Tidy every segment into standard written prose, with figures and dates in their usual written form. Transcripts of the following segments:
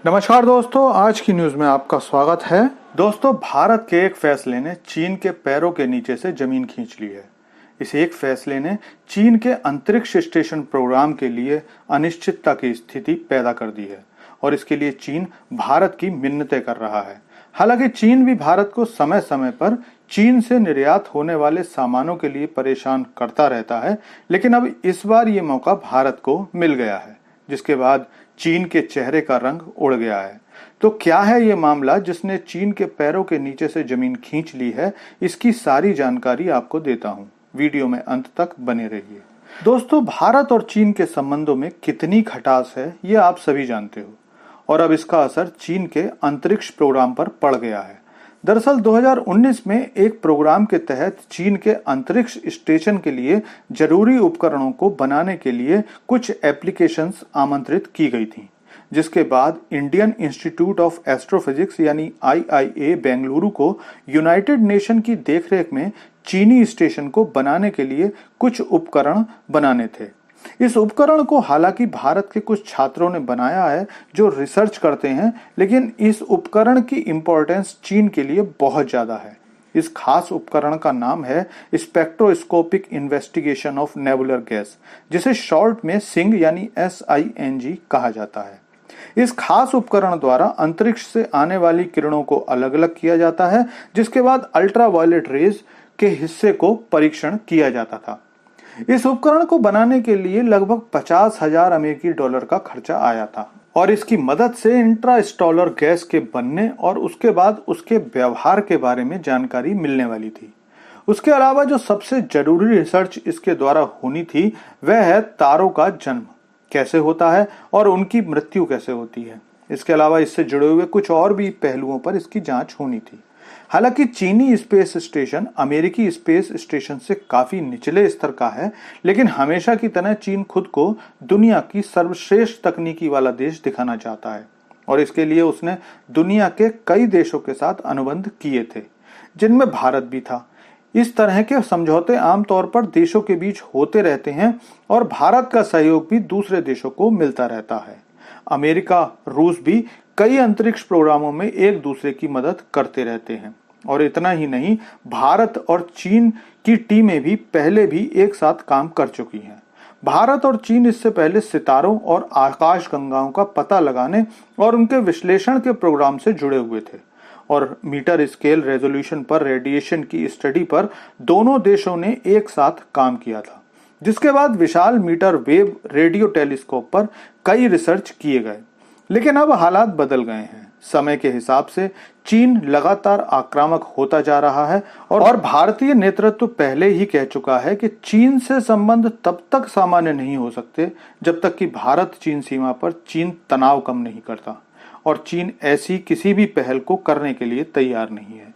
नमस्कार दोस्तों, आज की न्यूज में आपका स्वागत है। दोस्तों, भारत के एक फैसले ने चीन के पैरों के नीचे से जमीन खींच ली है। इस एक फैसले ने चीन के अंतरिक्ष स्टेशन प्रोग्राम के लिए अनिश्चितता की स्थिति पैदा कर दी है और इसके लिए चीन भारत की मिन्नतें कर रहा है। हालांकि चीन भी भारत को समय समय पर चीन से निर्यात होने वाले सामानों के लिए परेशान करता रहता है, लेकिन अब इस बार ये मौका भारत को मिल गया है, जिसके बाद चीन के चेहरे का रंग उड़ गया है। तो क्या है ये मामला जिसने चीन के पैरों के नीचे से जमीन खींच ली है? इसकी सारी जानकारी आपको देता हूं, वीडियो में अंत तक बने रहिए। दोस्तों, भारत और चीन के संबंधों में कितनी खटास है ये आप सभी जानते हो और अब इसका असर चीन के अंतरिक्ष प्रोग्राम पर पड़ गया है। दरअसल 2019 में एक प्रोग्राम के तहत चीन के अंतरिक्ष स्टेशन के लिए जरूरी उपकरणों को बनाने के लिए कुछ एप्लीकेशंस आमंत्रित की गई थी, जिसके बाद इंडियन इंस्टीट्यूट ऑफ एस्ट्रोफिजिक्स यानी IIA बेंगलुरु को यूनाइटेड नेशन की देखरेख में चीनी स्टेशन को बनाने के लिए कुछ उपकरण बनाने थे। इस उपकरण को हालांकि भारत के कुछ छात्रों ने बनाया है जो रिसर्च करते हैं, लेकिन इस उपकरण की इंपॉर्टेंस चीन के लिए बहुत ज्यादा है। इस खास उपकरण का नाम है spectroscopic investigation of nebular gas, जिसे शॉर्ट में सिंग यानी SING कहा जाता है। इस खास उपकरण द्वारा अंतरिक्ष से आने वाली किरणों को अलग अलग किया जाता है, जिसके बाद अल्ट्रावायलेट रेज के हिस्से को परीक्षण किया जाता था। इस उपकरण को बनाने के लिए लगभग 50,000 अमेरिकी डॉलर का खर्चा आया था और इसकी मदद से इंट्रास्टेलर गैस के बनने और उसके बाद उसके व्यवहार के बारे में जानकारी मिलने वाली थी। उसके अलावा जो सबसे जरूरी रिसर्च इसके द्वारा होनी थी वह है तारों का जन्म कैसे होता है और उनकी मृत्यु कैसे होती है। इसके अलावा इससे जुड़े हुए कुछ और भी पहलुओं पर इसकी जांच होनी थी। हालांकि चीनी स्पेस स्टेशन अमेरिकी स्पेस स्टेशन से काफी निचले स्तर का है, लेकिन हमेशा की तरह चीन खुद को दुनिया की सर्वश्रेष्ठ तकनीकी वाला देश दिखाना चाहता है और इसके लिए उसने दुनिया के कई देशों के साथ अनुबंध किए थे, जिनमें भारत भी था। इस तरह के समझौते आमतौर पर देशों के बीच होते रहते हैं और भारत का सहयोग भी दूसरे देशों को मिलता रहता है। अमेरिका, रूस भी कई अंतरिक्ष प्रोग्रामों में एक दूसरे की मदद करते रहते हैं और इतना ही नहीं, भारत और चीन की टीमें भी पहले भी एक साथ काम कर चुकी हैं। भारत और चीन इससे पहले सितारों और आकाश गंगाओं का पता लगाने और उनके विश्लेषण के प्रोग्राम से जुड़े हुए थे और मीटर स्केल रेजोल्यूशन पर रेडिएशन की स्टडी पर दोनों देशों ने एक साथ काम किया था, जिसके बाद विशाल मीटर वेव रेडियो टेलीस्कोप पर कई रिसर्च किए गए। लेकिन अब हालात बदल गए हैं। समय के हिसाब से चीन लगातार आक्रामक होता जा रहा है और भारतीय नेतृत्व पहले ही कह चुका है कि चीन से संबंध तब तक सामान्य नहीं हो सकते जब तक कि भारत चीन सीमा पर चीन तनाव कम नहीं करता और चीन ऐसी किसी भी पहल को करने के लिए तैयार नहीं है।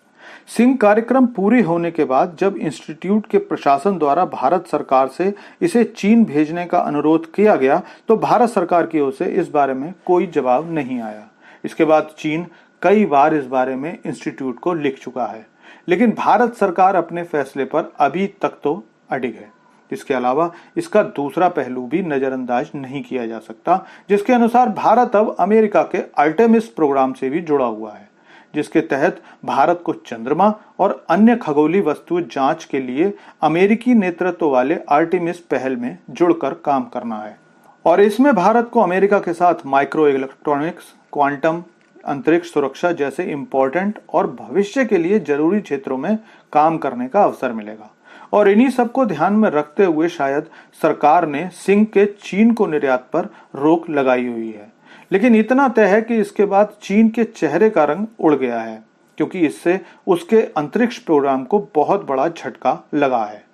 सिंह कार्यक्रम पूरे होने के बाद जब इंस्टीट्यूट के प्रशासन द्वारा भारत सरकार से इसे चीन भेजने का अनुरोध किया गया तो भारत सरकार की ओर से इस बारे में कोई जवाब नहीं आया। इसके बाद चीन कई बार इस बारे में इंस्टीट्यूट को लिख चुका है, लेकिन भारत सरकार अपने फैसले पर अभी तक तो अडिग है। इसके अलावा इसका दूसरा पहलू भी नजरअंदाज नहीं किया जा सकता, जिसके अनुसार भारत अब अमेरिका के आर्टेमिस प्रोग्राम से भी जुड़ा हुआ है, जिसके तहत भारत को चंद्रमा और अन्य खगोलीय वस्तु जांच के लिए अमेरिकी नेतृत्व वाले आर्टेमिस पहल में जुड़कर काम करना है और इसमें भारत को अमेरिका के साथ माइक्रो इलेक्ट्रॉनिक्स, क्वांटम, अंतरिक्ष सुरक्षा जैसे इंपॉर्टेंट और भविष्य के लिए जरूरी क्षेत्रों में काम करने का अवसर मिलेगा और इन्हीं सबको ध्यान में रखते हुए शायद सरकार ने सिंह के चीन को निर्यात पर रोक लगाई हुई है। लेकिन इतना तय है कि इसके बाद चीन के चेहरे का रंग उड़ गया है, क्योंकि इससे उसके अंतरिक्ष प्रोग्राम को बहुत बड़ा झटका लगा है।